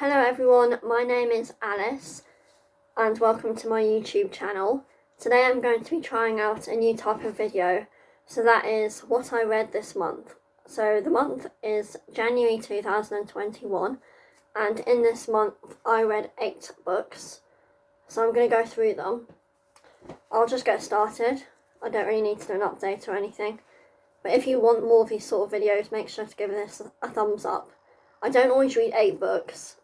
Hello everyone, my name is Alice and welcome to my YouTube channel. Today I'm going to be trying out a new type of video, so that is what I read this month. So the month is January 2021 and in this month I read 8 books, so I'm going to go through them. I'll just get started. I don't really need to do an update or anything, but if you want more of these sort of videos, make sure to give this a thumbs up. I don't always read 8 books.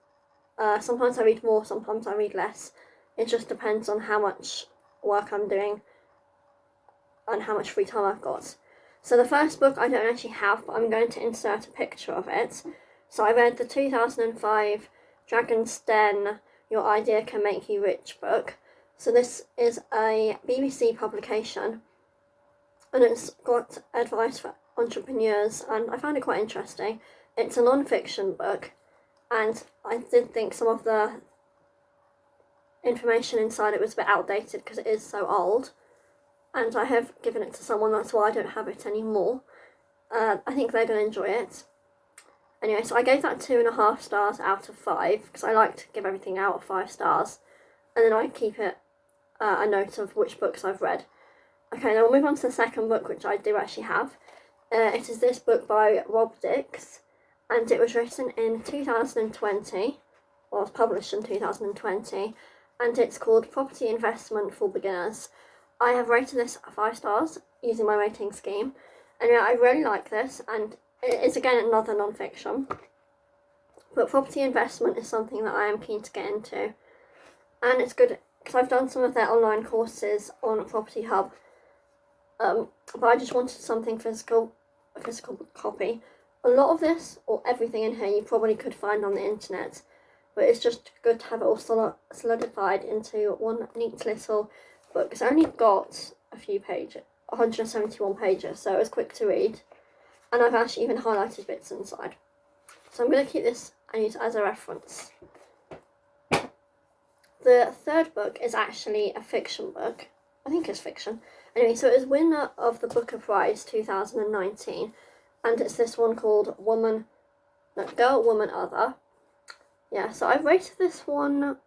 Sometimes I read more, sometimes I read less. It just depends on how much work I'm doing and how much free time I've got. So the first book I don't actually have, but I'm going to insert a picture of it. So I read the 2005 Dragon's Den, Your Idea Can Make You Rich book. So this is a BBC publication and it's got advice for entrepreneurs and I found it quite interesting. It's a non-fiction book. And I did think some of the information inside it was a bit outdated because it is so old. And I have given it to someone, that's why I don't have it anymore. I think they're going to enjoy it. Anyway, so I gave that 2.5 stars out of 5 because I like to give everything out of 5 stars. And then I keep it a note of which books I've read. Okay, now we'll move on to the second book, which I do actually have. It is this book by Rob Dix. And it was written in 2020, or was published in 2020, and it's called Property Investment for Beginners. I have rated this 5 stars using my rating scheme, and yeah, I really like this, and it is again another non-fiction, but property investment is something that I am keen to get into, and it's good because I've done some of their online courses on Property Hub, but I just wanted something physical, a physical copy. A lot of this, or everything in here, you probably could find on the internet, but it's just good to have it all solidified into one neat little book. It's only got a few pages, 171 pages, so it was quick to read, and I've actually even highlighted bits inside. So I'm going to keep this and use it as a reference. The third book is actually a fiction book. I think it's fiction. Anyway, so it was winner of the Booker Prize 2019. And it's this one called Girl, Woman, Other. Yeah, so I've rated this one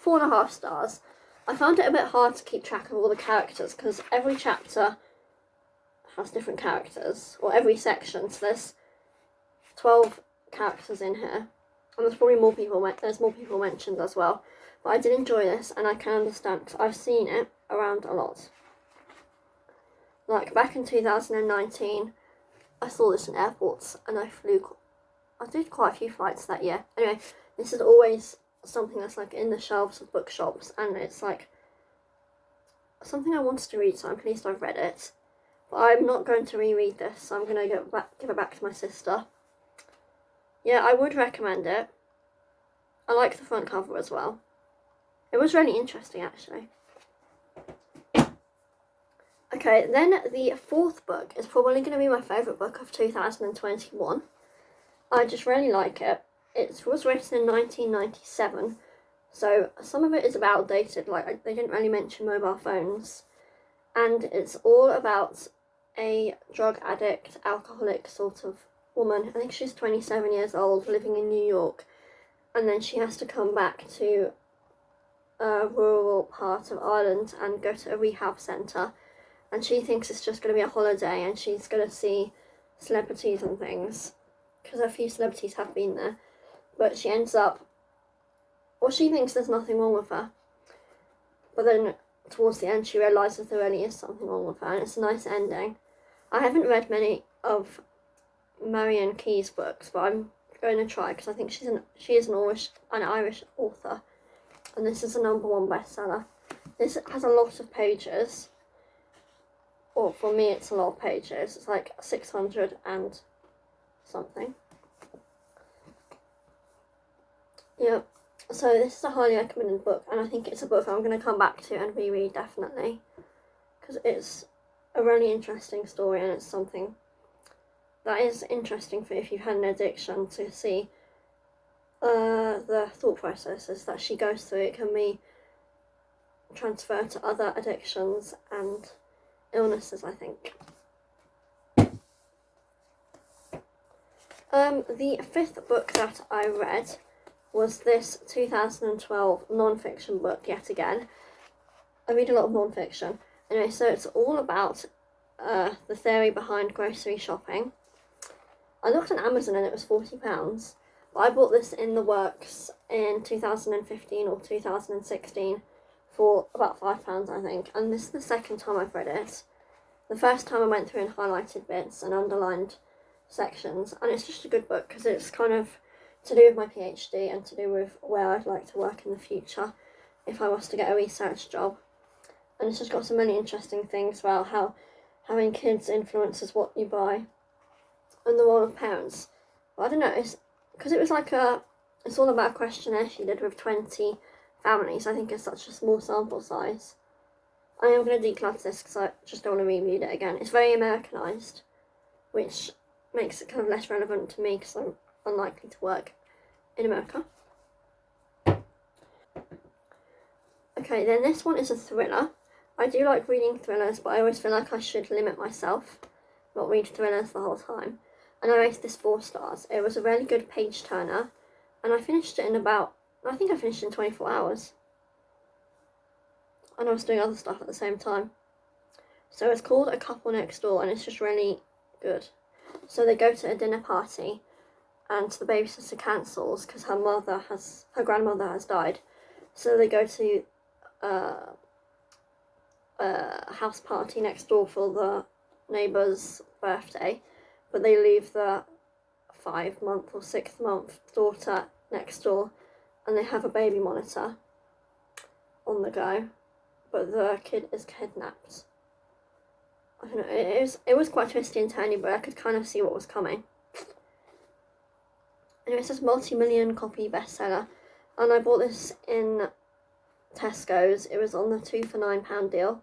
4.5 stars. I found it a bit hard to keep track of all the characters because every chapter has different characters, or every section. So there's 12 characters in here, and there's probably more people. There's more people mentioned as well. But I did enjoy this, and I can understand because I've seen it around a lot. Like back in 2019. I saw this in airports and I did quite a few flights that year. Anyway, this is always something that's like in the shelves of bookshops and it's like something I wanted to read, so I'm pleased I've read it. But I'm not going to reread this, so I'm going to give it back to my sister. Yeah, I would recommend it. I like the front cover as well. It was really interesting actually. Okay, then the fourth book is probably going to be my favourite book of 2021. I just really like it. It was written in 1997, so some of it is about outdated, like they didn't really mention mobile phones. And it's all about a drug addict, alcoholic sort of woman. I think she's 27 years old, living in New York. And then she has to come back to a rural part of Ireland and go to a rehab centre. And she thinks it's just going to be a holiday and she's going to see celebrities and things. Because a few celebrities have been there. But she ends up... Well, she thinks there's nothing wrong with her. But then, towards the end, she realises there really is something wrong with her. And it's a nice ending. I haven't read many of Marian Key's books. But I'm going to try. Because I think she is an Irish author. And this is a #1 bestseller. This has a lot of pages. Or for me it's a lot of pages, it's like 600 and something. Yeah, so this is a highly recommended book and I think it's a book I'm going to come back to and reread definitely. Because it's a really interesting story and it's something that is interesting for if you've had an addiction to see the thought processes that she goes through. It can be transferred to other addictions and illnesses, I think. The fifth book that I read was this 2012 non-fiction book yet again. I read a lot of non-fiction. Anyway, so it's all about the theory behind grocery shopping. I looked on Amazon and it was £40, but I bought this in the works in 2015 or 2016 for about £5, I think, and this is the second time I've read it. The first time I went through and highlighted bits and underlined sections, and it's just a good book because it's kind of to do with my PhD and to do with where I'd like to work in the future if I was to get a research job. And it's just got some really interesting things about how having kids influences what you buy and the role of parents. But I don't know, it's because it was like it's all about a questionnaire she did with 20 families. I think it's such a small sample size. I am going to declutter this because I just don't want to reread it again. It's very Americanized, which makes it kind of less relevant to me because I'm unlikely to work in America. Okay, then this one is a thriller. I do like reading thrillers, but I always feel like I should limit myself, not read thrillers the whole time. And I rated this 4 stars. It was a really good page turner, and I finished it in I think I finished it in 24 hours. And I was doing other stuff at the same time. So it's called A Couple Next Door, and it's just really good. So they go to a dinner party, and the babysitter cancels because her grandmother has died. So they go to a house party next door for the neighbour's birthday, but they leave the 5-month or 6-month daughter next door, and they have a baby monitor on the go, but the kid is kidnapped. I don't know, it was quite twisty and turny, but I could kind of see what was coming. Anyway, it says multi-million copy bestseller, and I bought this in Tesco's. It was on the 2 for £9 deal.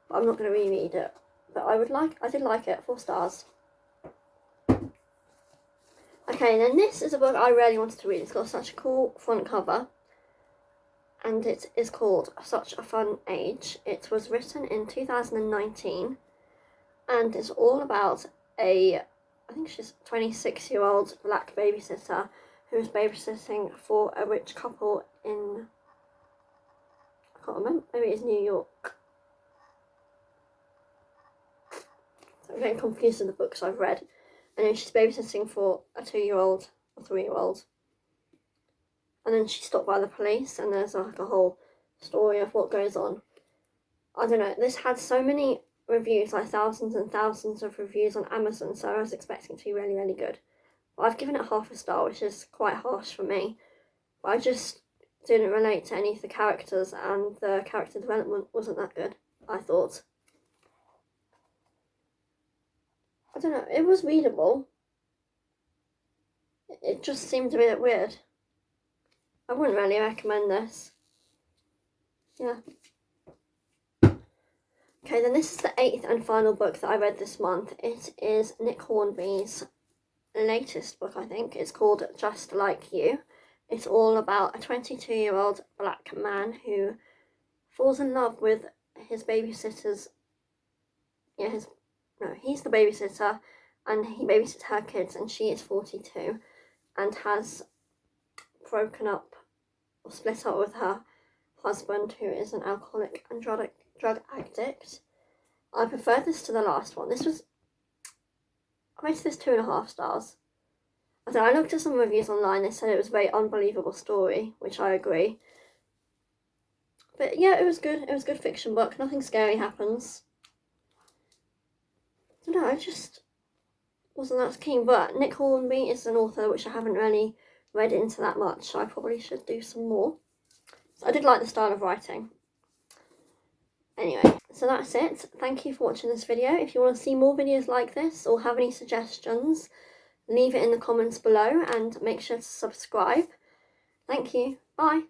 But I'm not going to reread it, but I did like it. 4 stars. Okay, then this is a book I really wanted to read. It's got such a cool front cover, and it is called Such a Fun Age. It was written in 2019, and it's all about I think she's a 26-year-old black babysitter who is babysitting for a rich couple in, I can't remember, maybe it's New York. So I'm getting confused with the books I've read. And then she's babysitting for a 2-year-old or 3-year-old. And then she's stopped by the police, and there's like a whole story of what goes on. I don't know, this had so many reviews, like thousands and thousands of reviews on Amazon, so I was expecting it to be really, really good. But I've given it half a star, which is quite harsh for me. But I just didn't relate to any of the characters, and the character development wasn't that good, I thought. I don't know, it was readable. It just seemed a bit weird. I wouldn't really recommend this. Yeah. Okay, then this is the 8th and final book that I read this month. It is Nick Hornby's latest book, I think. It's called Just Like You. It's all about a 22-year-old black man who falls in love with his babysitter's... he's the babysitter, and he babysits her kids, and she is 42 and has broken up or split up with her husband, who is an alcoholic and drug addict. I prefer this to the last one. I rated this 2.5 stars. I looked at some reviews online. They said it was a very unbelievable story, which I agree. But yeah, it was good. It was a good fiction book. Nothing scary happens. I don't know, I just wasn't that keen. But Nick Hornby is an author which I haven't really read into that much, so I probably should do some more. So I did like the style of writing. Anyway, so that's it. Thank you for watching this video. If you want to see more videos like this or have any suggestions, leave it in the comments below and make sure to subscribe. Thank you. Bye.